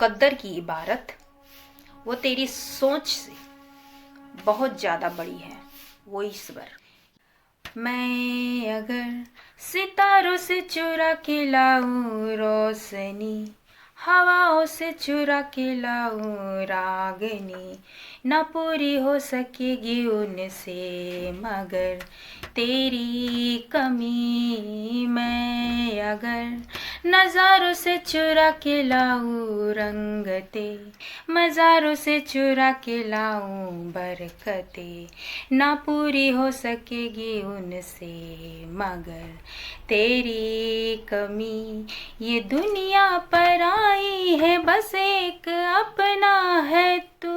मुकद्दर की इबारत वो तेरी सोच से बहुत ज़्यादा बड़ी है वो ईश्वर। मैं अगर सितारों से चुरा के लाऊं रोशनी, हवाओं से चुरा के लाऊं रागनी, न पूरी हो सकेगी उनसे मगर तेरी कमी। मैं अगर नज़ारों से चुरा के लाऊं रंगते, मज़ारों से चुरा के लाऊं बरकते, ना पूरी हो सकेगी उनसे मगर तेरी कमी। ये दुनिया पर आई है बस एक अपना है तू,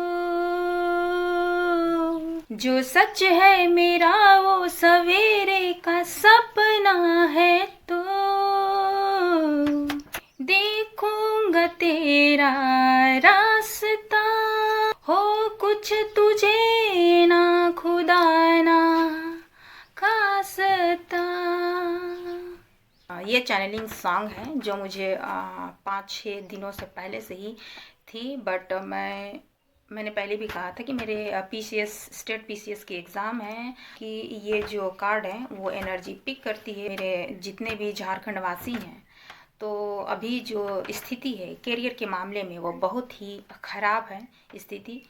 जो सच है मेरा वो सवेरे का सपना है तो। देखूंगा तेरा रास्ता, हो कुछ तुझे ना खुदा ना खासता। ये चैनलिंग सॉन्ग है जो मुझे 5-6 दिनों से पहले से ही थी, बट मैंने पहले भी कहा था कि मेरे पीसीएस स्टेट पीसीएस की एग्ज़ाम है कि ये जो कार्ड है वो एनर्जी पिक करती है मेरे जितने भी झारखंड वासी हैं। तो अभी जो स्थिति है करियर के मामले में वो बहुत ही ख़राब है स्थिति,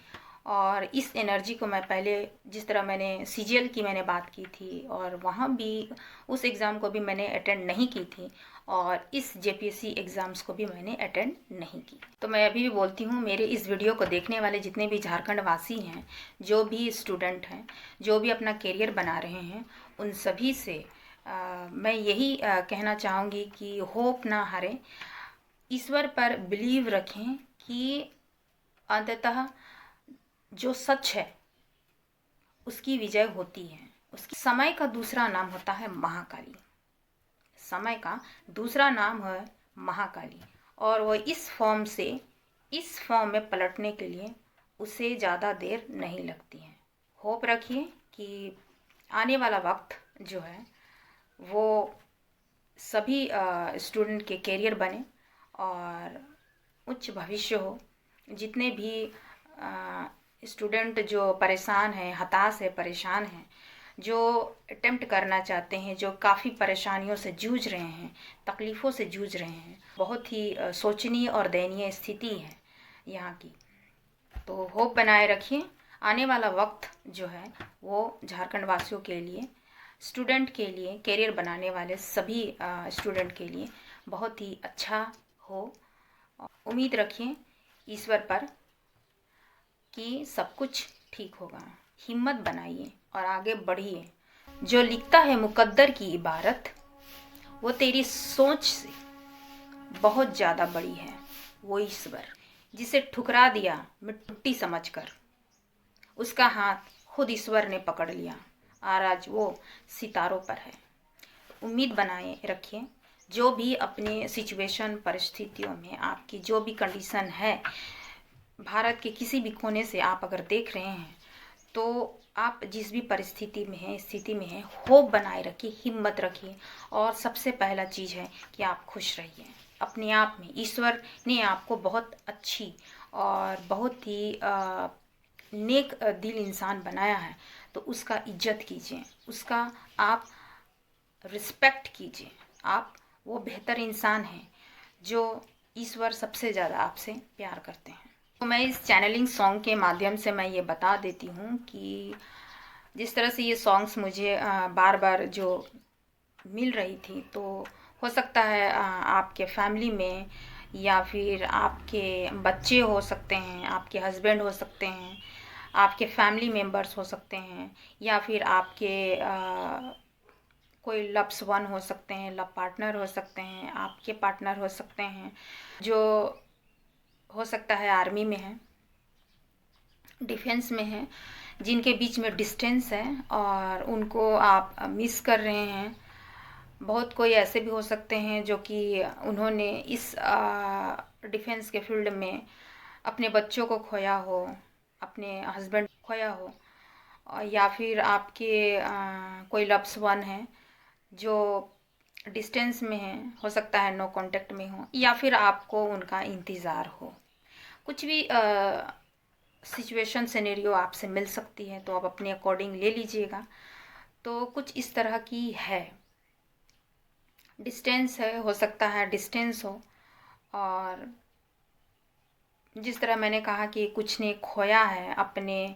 और इस एनर्जी को मैं पहले जिस तरह मैंने सीजीएल की मैंने बात की थी और वहाँ भी उस एग्ज़ाम को भी मैंने अटेंड नहीं की थी, और इस जेपीएससी एग्ज़ाम्स को भी मैंने अटेंड नहीं की। तो मैं अभी भी बोलती हूँ, मेरे इस वीडियो को देखने वाले जितने भी झारखंड वासी हैं, जो भी स्टूडेंट हैं, जो भी अपना करियर बना रहे हैं, उन सभी से मैं यही कहना चाहूँगी कि होप ना हारें, ईश्वर पर बिलीव रखें कि अंततः जो सच है उसकी विजय होती है। उसकी समय का दूसरा नाम होता है महाकाली। समय का दूसरा नाम है महाकाली, और वो इस फॉर्म में पलटने के लिए उसे ज़्यादा देर नहीं लगती है। होप रखिए कि आने वाला वक्त जो है वो सभी स्टूडेंट के करियर बने और उच्च भविष्य हो। जितने भी स्टूडेंट जो परेशान हैं, हताश है, परेशान हैं, जो अटेम्प्ट करना चाहते हैं, जो काफ़ी परेशानियों से जूझ रहे हैं, तकलीफ़ों से जूझ रहे हैं, बहुत ही शोचनीय और दयनीय स्थिति है यहाँ की। तो होप बनाए रखिए, आने वाला वक्त जो है वो झारखंड वासियों के लिए, स्टूडेंट के लिए, करियर बनाने वाले सभी स्टूडेंट के लिए बहुत ही अच्छा हो। उम्मीद रखिए ईश्वर पर कि सब कुछ ठीक होगा। हिम्मत बनाइए और आगे बढ़िए। जो लिखता है मुकद्दर की इबारत वो तेरी सोच से बहुत ज़्यादा बड़ी है वो ईश्वर। जिसे ठुकरा दिया मिट्टी समझकर, उसका हाथ खुद ईश्वर ने पकड़ लिया और आज वो सितारों पर है। उम्मीद बनाए रखिए, जो भी अपने सिचुएशन परिस्थितियों में आपकी जो भी कंडीशन है, भारत के किसी भी कोने से आप अगर देख रहे हैं, तो आप जिस भी परिस्थिति में हैं, स्थिति में हैं, होप बनाए रखिए, हिम्मत रखिए, और सबसे पहला चीज़ है कि आप खुश रहिए अपने आप में। ईश्वर ने आपको बहुत अच्छी और बहुत ही नेक दिल इंसान बनाया है, तो उसका इज्जत कीजिए, उसका आप रिस्पेक्ट कीजिए। आप वो बेहतर इंसान हैं जो ईश्वर सबसे ज़्यादा आपसे प्यार करते हैं। तो मैं इस चैनलिंग सॉन्ग के माध्यम से मैं ये बता देती हूँ कि जिस तरह से ये सॉन्ग्स मुझे बार बार जो मिल रही थी, तो हो सकता है आपके फैमिली में या फिर आपके बच्चे हो सकते हैं, आपके हस्बैंड हो सकते हैं, आपके फैमिली मेम्बर्स हो सकते हैं, या फिर आपके कोई लव्स वन हो सकते हैं, लव पार्टनर हो सकते हैं, आपके पार्टनर हो सकते हैं, जो हो सकता है आर्मी में है, डिफेंस में है, जिनके बीच में डिस्टेंस है और उनको आप मिस कर रहे हैं। बहुत कोई ऐसे भी हो सकते हैं जो कि उन्होंने इस डिफेंस के फील्ड में अपने बच्चों को खोया हो, अपने हस्बैंड खोया हो, या फिर आपके कोई लव्स वन है जो डिस्टेंस में है, हो सकता है नो कांटेक्ट में हो, या फिर आपको उनका इंतज़ार हो। कुछ भी सिचुएशन सिनेरियो आपसे मिल सकती है, तो आप अपने अकॉर्डिंग ले लीजिएगा। तो कुछ इस तरह की है, डिस्टेंस है, हो सकता है डिस्टेंस हो। और जिस तरह मैंने कहा कि कुछ ने खोया है अपने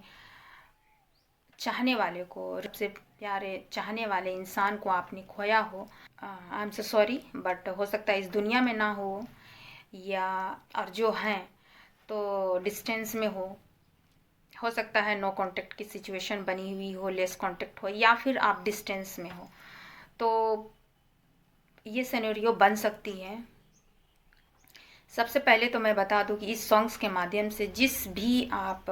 चाहने वाले को, सबसे प्यारे चाहने वाले इंसान को आपने खोया हो, I am so sorry, but हो सकता है इस दुनिया में ना हो, या और जो हैं तो डिस्टेंस में हो सकता है नो कांटेक्ट की सिचुएशन बनी हुई हो, लेस कांटेक्ट हो, या फिर आप डिस्टेंस में हो, तो ये सिनेरियो बन सकती है। सबसे पहले तो मैं बता दूं कि इस सॉन्ग्स के माध्यम से जिस भी आप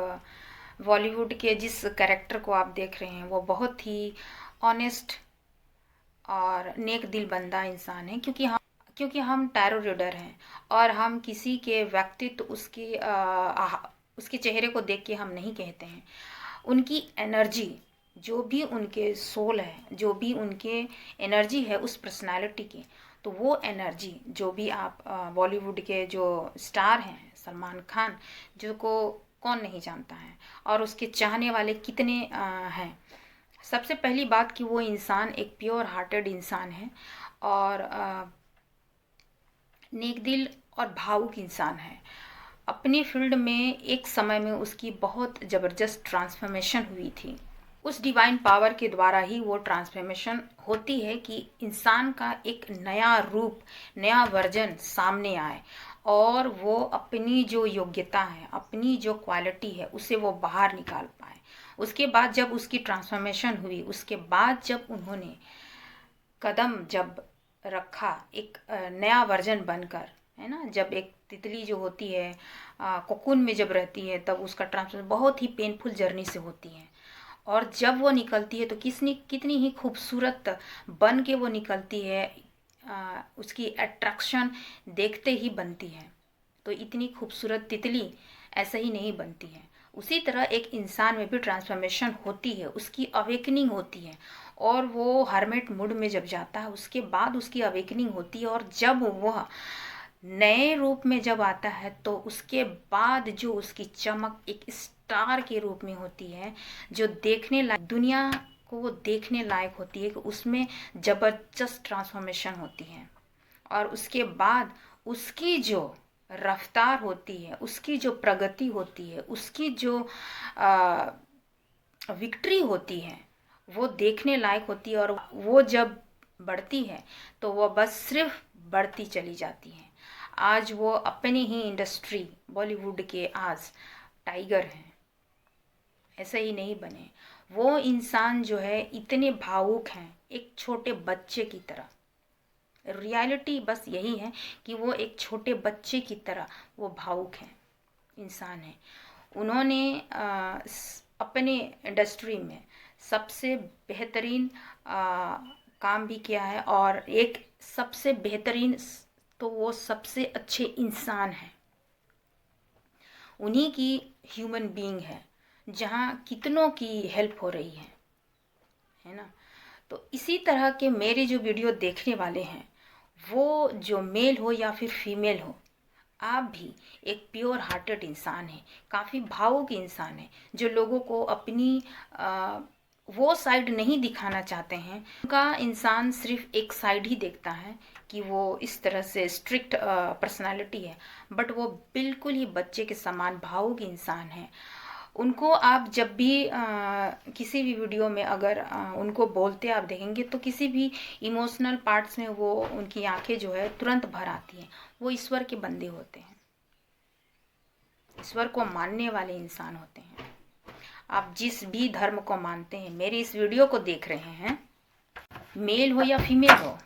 बॉलीवुड के जिस कैरेक्टर को आप देख रहे हैं वो बहुत ही ऑनेस्ट और नेक दिल बंदा इंसान है, क्योंकि हम टैरो रीडर हैं और हम किसी के व्यक्तित्व उसके चेहरे को देख के हम नहीं कहते हैं। उनकी एनर्जी, जो भी उनके सोल है, जो भी उनके एनर्जी है उस पर्सनालिटी की, तो वो एनर्जी जो भी आप बॉलीवुड के जो स्टार हैं, सलमान खान, जो को कौन नहीं जानता है, और उसके चाहने वाले कितने हैं। सबसे पहली बात कि वो इंसान एक प्योर हार्टेड इंसान है और नेक दिल और भावुक इंसान है। अपनी फील्ड में एक समय में उसकी बहुत ज़बरदस्त ट्रांसफॉर्मेशन हुई थी। उस डिवाइन पावर के द्वारा ही वो ट्रांसफॉर्मेशन होती है कि इंसान का एक नया रूप, नया वर्जन सामने आए और वो अपनी जो योग्यता है, अपनी जो क्वालिटी है, उसे वो बाहर निकाल पाए। उसके बाद जब उसकी ट्रांसफॉर्मेशन हुई, उसके बाद जब उन्होंने कदम जब रखा एक नया वर्जन बनकर, है ना, जब एक तितली जो होती है कोकून में जब रहती है, तब उसका ट्रांसफॉर्मेशन बहुत ही पेनफुल जर्नी से होती है, और जब वो निकलती है तो कितनी ही खूबसूरत बन के वो निकलती है। उसकी अट्रैक्शन देखते ही बनती है। तो इतनी खूबसूरत तितली ऐसे ही नहीं बनती है। उसी तरह एक इंसान में भी ट्रांसफॉर्मेशन होती है, उसकी अवेकनिंग होती है, और वो हर्मिट मूड में जब जाता है उसके बाद उसकी अवेकनिंग होती है, और जब वह नए रूप में जब आता है तो उसके बाद जो उसकी चमक एक स्टार के रूप में होती है, जो देखने लायक, दुनिया को वो देखने लायक होती है, कि उसमें जबरदस्त ट्रांसफॉर्मेशन होती है। और उसके बाद उसकी जो रफ्तार होती है, उसकी जो प्रगति होती है, उसकी जो विक्ट्री होती है, वो देखने लायक होती है। और वो जब बढ़ती है तो वो बस सिर्फ बढ़ती चली जाती है। आज वो अपनी ही इंडस्ट्री बॉलीवुड के आज टाइगर हैं, ऐसे ही नहीं बने। वो इंसान जो है इतने भावुक हैं, एक छोटे बच्चे की तरह। रियलिटी बस यही है कि वो एक छोटे बच्चे की तरह वो भावुक हैं, इंसान है। उन्होंने अपने इंडस्ट्री में सबसे बेहतरीन काम भी किया है, और एक सबसे बेहतरीन, तो वो सबसे अच्छे इंसान हैं। उन्हीं की ह्यूमन बीइंग है, जहाँ कितनों की हेल्प हो रही है ना। तो इसी तरह के मेरे जो वीडियो देखने वाले हैं, वो जो मेल हो या फिर फीमेल हो, आप भी एक प्योर हार्टेड इंसान है, काफ़ी भावुक इंसान है, जो लोगों को अपनी वो साइड नहीं दिखाना चाहते हैं। उनका इंसान सिर्फ एक साइड ही देखता है कि वो इस तरह से स्ट्रिक्ट पर्सनालिटी है, बट वो बिल्कुल ही बच्चे के समान भावुक इंसान है। उनको आप जब भी किसी भी वीडियो में अगर उनको बोलते आप देखेंगे तो किसी भी इमोशनल पार्ट्स में वो उनकी आंखें जो है तुरंत भर आती हैं। वो ईश्वर के बंदे होते हैं, ईश्वर को मानने वाले इंसान होते हैं। आप जिस भी धर्म को मानते हैं, मेरे इस वीडियो को देख रहे हैं, मेल हो या फीमेल हो,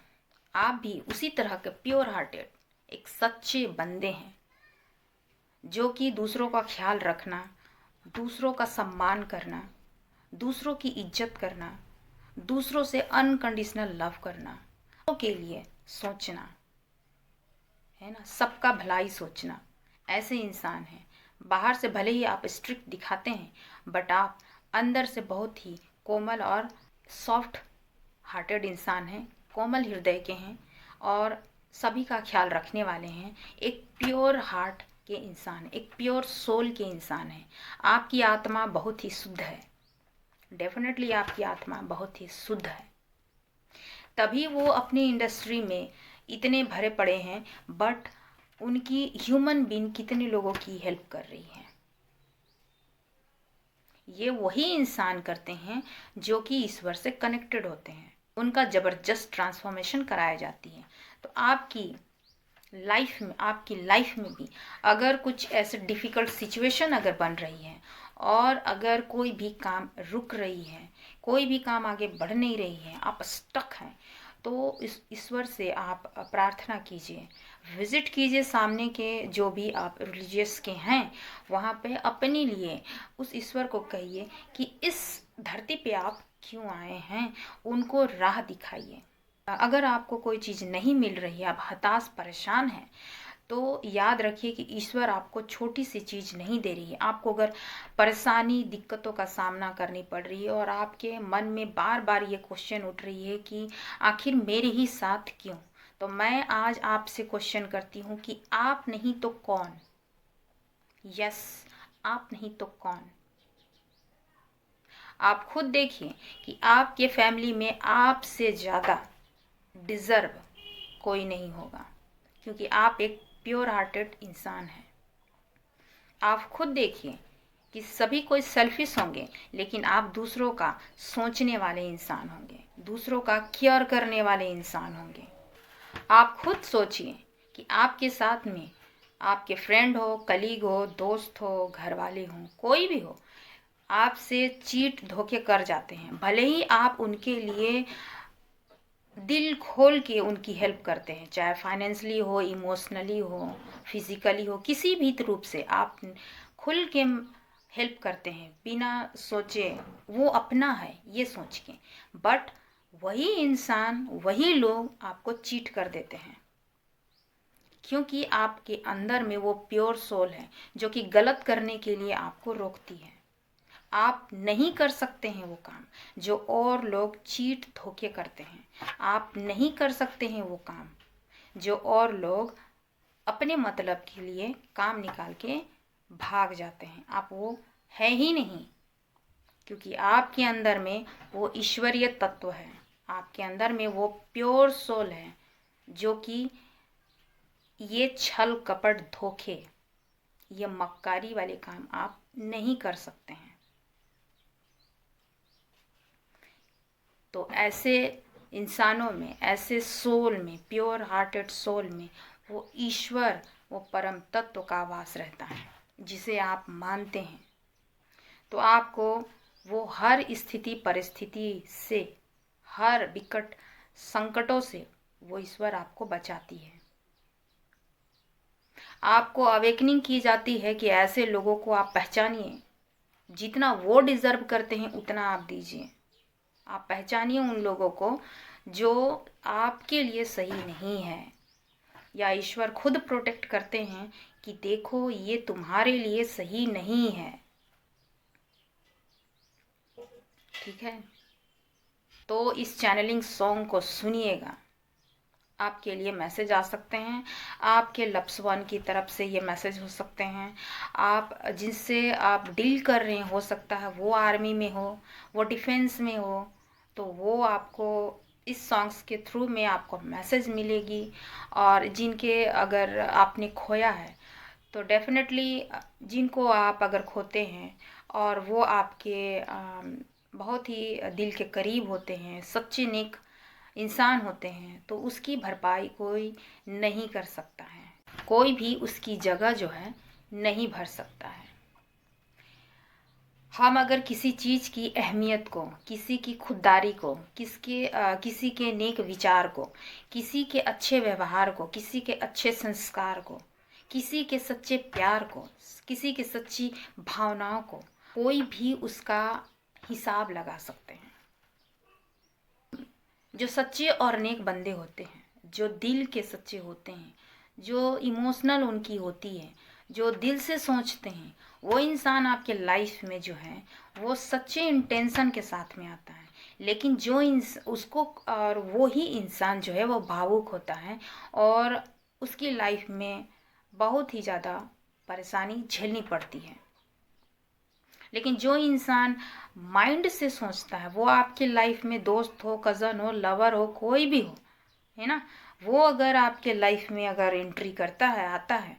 आप भी उसी तरह के प्योर हार्टेड एक सच्चे बंदे हैं, जो कि दूसरों का ख्याल रखना, दूसरों का सम्मान करना, दूसरों की इज्जत करना, दूसरों से अनकंडीशनल लव करना, के लिए सोचना, है ना, सबका भलाई सोचना, ऐसे इंसान हैं। बाहर से भले ही आप स्ट्रिक्ट दिखाते हैं, बट आप अंदर से बहुत ही कोमल और सॉफ्ट हार्टेड इंसान हैं, कोमल हृदय के हैं, और सभी का ख्याल रखने वाले हैं। एक प्योर हार्ट के इंसान है, एक प्योर सोल के इंसान है। आपकी आत्मा बहुत ही शुद्ध है, डेफिनेटली आपकी आत्मा बहुत ही शुद्ध है, तभी वो अपनी इंडस्ट्री में इतने भरे पड़े हैं। बट उनकी ह्यूमन बीइंग कितने लोगों की हेल्प कर रही है। ये वही इंसान करते हैं जो कि ईश्वर से कनेक्टेड होते हैं, उनका ज़बरदस्त ट्रांसफॉर्मेशन कराया जाती है। तो आपकी लाइफ में भी अगर कुछ ऐसे डिफ़िकल्ट सिचुएशन अगर बन रही है और अगर कोई भी काम रुक रही है, कोई भी काम आगे बढ़ नहीं रही है, आप स्टक हैं, तो इस ईश्वर से आप प्रार्थना कीजिए, विज़िट कीजिए सामने के जो भी आप रिलीजियस के हैं, वहाँ पे अपने लिए उस ईश्वर को कहिए कि इस धरती पे आप क्यों आए हैं, उनको राह दिखाइए। अगर आपको कोई चीज़ नहीं मिल रही है, आप हताश परेशान हैं, तो याद रखिए कि ईश्वर आपको छोटी सी चीज़ नहीं दे रही है। आपको अगर परेशानी दिक्कतों का सामना करनी पड़ रही है और आपके मन में बार बार ये क्वेश्चन उठ रही है कि आखिर मेरे ही साथ क्यों, तो मैं आज आपसे क्वेश्चन करती हूँ कि आप नहीं तो कौन। यस, आप नहीं तो कौन। आप खुद देखिए कि आपके फैमिली में आपसे ज़्यादा डिज़र्व कोई नहीं होगा, क्योंकि आप एक प्योर हार्टेड इंसान हैं। आप खुद देखिए कि सभी कोई सेल्फिश होंगे, लेकिन आप दूसरों का सोचने वाले इंसान होंगे, दूसरों का केयर करने वाले इंसान होंगे। आप खुद सोचिए कि आपके साथ में आपके फ्रेंड हो, कलीग हो, दोस्त हो, घर वाले हों, कोई भी हो, आपसे चीट धोखे कर जाते हैं, भले ही आप उनके लिए दिल खोल के उनकी हेल्प करते हैं, चाहे फाइनेंशियली हो, इमोशनली हो, फिजिकली हो, किसी भी रूप से आप खुल के हेल्प करते हैं बिना सोचे वो अपना है ये सोच के। बट वही इंसान, वही लोग आपको चीट कर देते हैं, क्योंकि आपके अंदर में वो प्योर सोल है जो कि गलत करने के लिए आपको रोकती है। आप नहीं कर सकते हैं वो काम जो और लोग चीट धोखे करते हैं, आप नहीं कर सकते हैं वो काम जो और लोग अपने मतलब के लिए काम निकाल के भाग जाते हैं। आप वो है ही नहीं, क्योंकि आपके अंदर में वो ईश्वरीय तत्व है, आपके अंदर में वो प्योर सोल है जो कि ये छल कपट धोखे, ये मक्कारी वाले काम आप नहीं कर सकते हैं। तो ऐसे इंसानों में, ऐसे सोल में, प्योर हार्टेड सोल में वो ईश्वर, वो परम तत्व का वास रहता है जिसे आप मानते हैं। तो आपको वो हर स्थिति परिस्थिति से, हर विकट संकटों से वो ईश्वर आपको बचाती है। आपको अवेकनिंग की जाती है कि ऐसे लोगों को आप पहचानिए, जितना वो डिज़र्व करते हैं उतना आप दीजिए। आप पहचानिए उन लोगों को जो आपके लिए सही नहीं है, या ईश्वर खुद प्रोटेक्ट करते हैं कि देखो ये तुम्हारे लिए सही नहीं है। ठीक है, तो इस चैनलिंग सॉन्ग को सुनिएगा, आपके लिए मैसेज आ सकते हैं, आपके लव्स वन की तरफ से ये मैसेज हो सकते हैं, आप जिनसे आप डील कर रहे हैं, हो सकता है वो आर्मी में हो, वो डिफेंस में हो, तो वो आपको इस सॉन्ग्स के थ्रू में आपको मैसेज मिलेगी। और जिनके अगर आपने खोया है तो डेफिनेटली, जिनको आप अगर खोते हैं और वो आपके बहुत ही दिल के करीब होते हैं, सच्चे नेक इंसान होते हैं, तो उसकी भरपाई कोई नहीं कर सकता है, कोई भी उसकी जगह जो है नहीं भर सकता है। हम अगर किसी चीज़ की अहमियत को, किसी की खुददारी को, किसी के नेक विचार को, किसी के अच्छे व्यवहार को, किसी के अच्छे संस्कार को, किसी के सच्चे प्यार को, किसी की सच्ची भावनाओं को, कोई भी उसका हिसाब लगा सकते हैं। जो सच्चे और नेक बंदे होते हैं, जो दिल के सच्चे होते हैं, जो इमोशनल उनकी होती है, जो दिल से सोचते हैं, वो इंसान आपके लाइफ में जो है वो सच्चे इंटेंशन के साथ में आता है। लेकिन जो उसको, और वो ही इंसान जो है वो भावुक होता है और उसकी लाइफ में बहुत ही ज़्यादा परेशानी झेलनी पड़ती है। लेकिन जो इंसान माइंड से सोचता है, वो आपकी लाइफ में दोस्त हो, कज़न हो, लवर हो, कोई भी हो, है ना, वो अगर आपके लाइफ में अगर एंट्री करता है, आता है,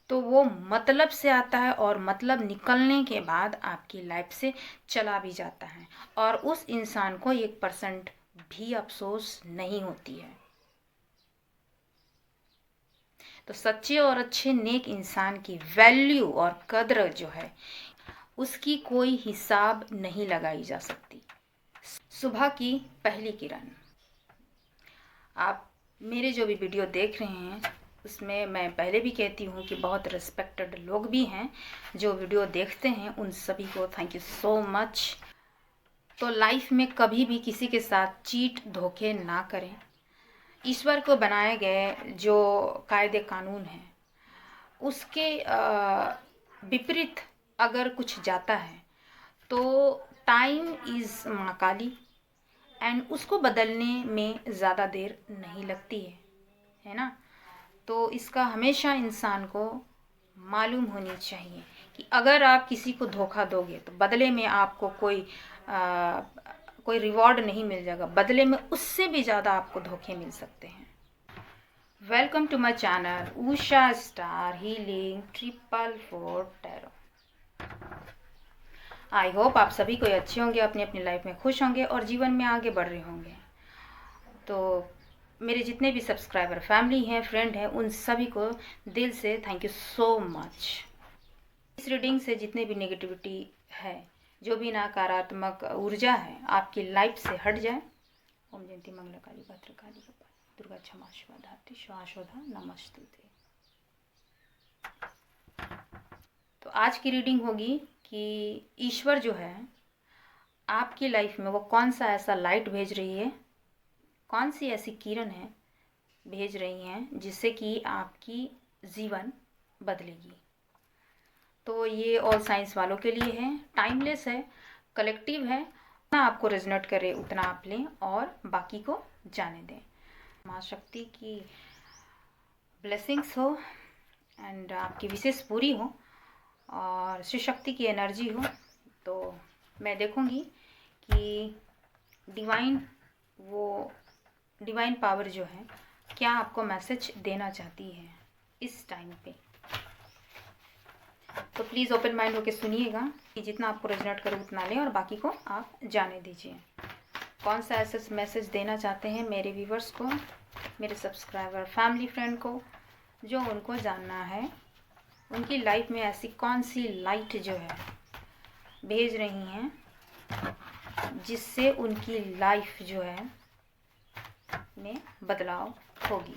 तो वो मतलब से आता है और मतलब निकलने के बाद आपकी लाइफ से चला भी जाता है और उस इंसान को 1% भी अफसोस नहीं होती है। तो सच्चे और अच्छे नेक इंसान की वैल्यू और कद्र जो है, उसकी कोई हिसाब नहीं लगाई जा सकती। सुबह की पहली किरण। आप मेरे जो भी वीडियो देख रहे हैं उसमें मैं पहले भी कहती हूँ कि बहुत रिस्पेक्टेड लोग भी हैं जो वीडियो देखते हैं, उन सभी को थैंक यू सो मच। तो लाइफ में कभी भी किसी के साथ चीट धोखे ना करें। ईश्वर को बनाए गए जो कायदे कानून हैं उसके विपरीत अगर कुछ जाता है तो टाइम इज़ महाकाली एंड उसको बदलने में ज़्यादा देर नहीं लगती है ना। तो इसका हमेशा इंसान को मालूम होनी चाहिए कि अगर आप किसी को धोखा दोगे तो बदले में आपको कोई रिवॉर्ड नहीं मिल जाएगा, बदले में उससे भी ज़्यादा आपको धोखे मिल सकते हैं। Welcome to my channel Usha star healing 444 tarot. I hope आप सभी कोई अच्छे होंगे, अपनी अपनी लाइफ में खुश होंगे और जीवन में आगे बढ़ रहे होंगे। तो मेरे जितने भी सब्सक्राइबर फैमिली हैं, फ्रेंड हैं, उन सभी को दिल से थैंक यू सो मच। इस रीडिंग से जितने भी नेगेटिविटी है, जो भी नकारात्मक ऊर्जा है, आपकी लाइफ से हट जाए। ओम जयंती मंगला काली भद्रकाली दुर्गा क्षमा शिवा धात्री श्वासोधा नमस्तुते। तो आज की रीडिंग होगी कि ईश्वर जो है आपकी लाइफ में वो कौन सा ऐसा लाइट भेज रही है, कौन सी ऐसी किरण है भेज रही हैं जिससे कि आपकी जीवन बदलेगी। तो ये ऑल साइंस वालों के लिए है, टाइमलेस है, कलेक्टिव है, जितना आपको रेजोनेट करे उतना आप लें और बाकी को जाने दें। माँ शक्ति की ब्लेसिंग्स हो एंड आपकी विशेष पूरी हो और शिव शक्ति की एनर्जी हो। तो मैं देखूंगी कि डिवाइन पावर जो है क्या आपको मैसेज देना चाहती है इस टाइम पे। तो प्लीज़ ओपन माइंड होकर सुनिएगा कि जितना आपको रेजोनेट करे उतना लें और बाकी को आप जाने दीजिए। कौन सा ऐसा मैसेज देना चाहते हैं मेरे व्यूवर्स को, मेरे सब्सक्राइबर फैमिली फ्रेंड को, जो उनको जानना है उनकी लाइफ में ऐसी कौन सी लाइट जो है भेज रही हैं जिससे उनकी लाइफ जो है में बदलाव होगी।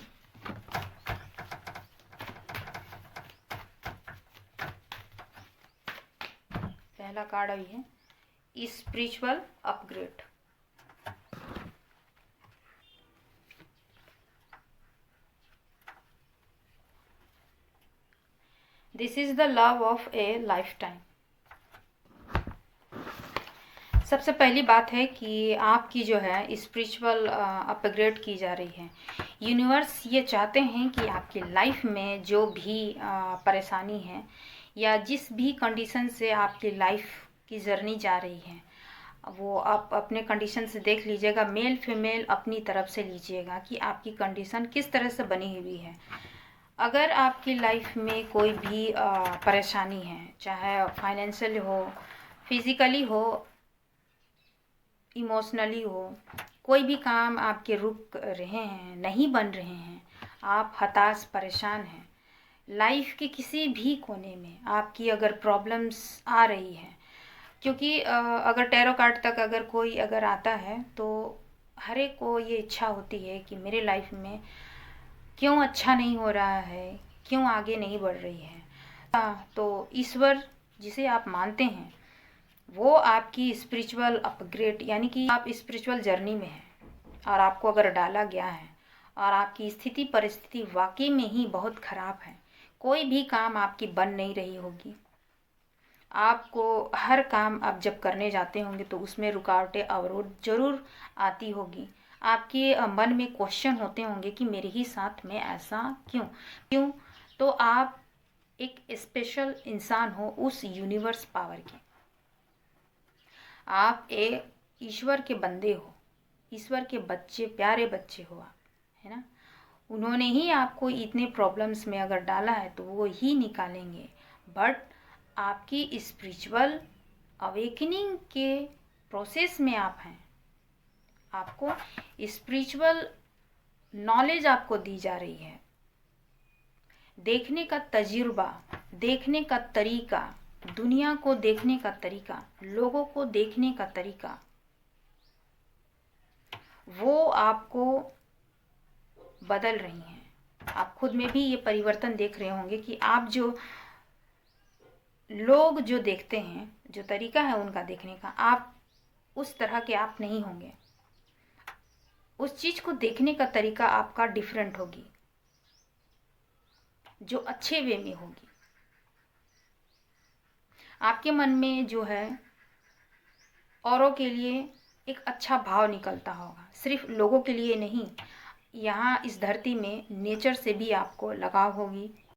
पहला कार्ड आई है spiritual upgrade. This is the love of A life time. सबसे पहली बात है कि आपकी जो है स्पिरिचुअल अपग्रेड की जा रही है। यूनिवर्स ये चाहते हैं कि आपकी लाइफ में जो भी परेशानी है या जिस भी कंडीशन से आपकी लाइफ की जर्नी जा रही है, वो आप अपने कंडीशन से देख लीजिएगा, मेल फीमेल अपनी तरफ से लीजिएगा कि आपकी कंडीशन किस तरह से बनी हुई है। अगर आपकी लाइफ में कोई भी परेशानी है, चाहे फाइनेंशियल हो, फिजिकली हो, इमोशनली हो, कोई भी काम आपके रुक रहे हैं, नहीं बन रहे हैं, आप हताश परेशान हैं, लाइफ के किसी भी कोने में आपकी अगर प्रॉब्लम्स आ रही है, क्योंकि अगर टैरो कार्ड तक अगर कोई अगर आता है तो हर एक को ये इच्छा होती है कि मेरे लाइफ में क्यों अच्छा नहीं हो रहा है, क्यों आगे नहीं बढ़ रही है। तो ईश्वर जिसे आप मानते हैं वो आपकी स्पिरिचुअल अपग्रेड, यानी कि आप स्पिरिचुअल जर्नी में हैं और आपको अगर डाला गया है और आपकी स्थिति परिस्थिति वाकई में ही बहुत ख़राब है, कोई भी काम आपकी बन नहीं रही होगी, आपको हर काम आप जब करने जाते होंगे तो उसमें रुकावटें अवरोध जरूर आती होगी, आपके मन में क्वेश्चन होते होंगे कि मेरे ही साथ में ऐसा क्यों। तो आप एक स्पेशल इंसान हो उस यूनिवर्स पावर के। आप एक ईश्वर के बंदे हो, ईश्वर के बच्चे, प्यारे बच्चे हो आप, है ना। उन्होंने ही आपको इतने प्रॉब्लम्स में अगर डाला है तो वो ही निकालेंगे। बट आपकी स्पिरिचुअल अवेकनिंग के प्रोसेस में आप हैं। आपको स्पिरिचुअल नॉलेज आपको दी जा रही है, देखने का तजुर्बा, देखने का तरीका, दुनिया को देखने का तरीका, लोगों को देखने का तरीका, वो आपको बदल रही हैं। आप खुद में भी ये परिवर्तन देख रहे होंगे कि आप जो लोग जो देखते हैं, जो तरीका है उनका देखने का, आप उस तरह के आप नहीं होंगे। उस चीज़ को देखने का तरीका आपका डिफरेंट होगी, जो अच्छे वे में होगी। आपके मन में जो है औरों के लिए एक अच्छा भाव निकलता होगा, सिर्फ लोगों के लिए नहीं। यहाँ इस धरती में नेचर से भी आपको लगाव होगी,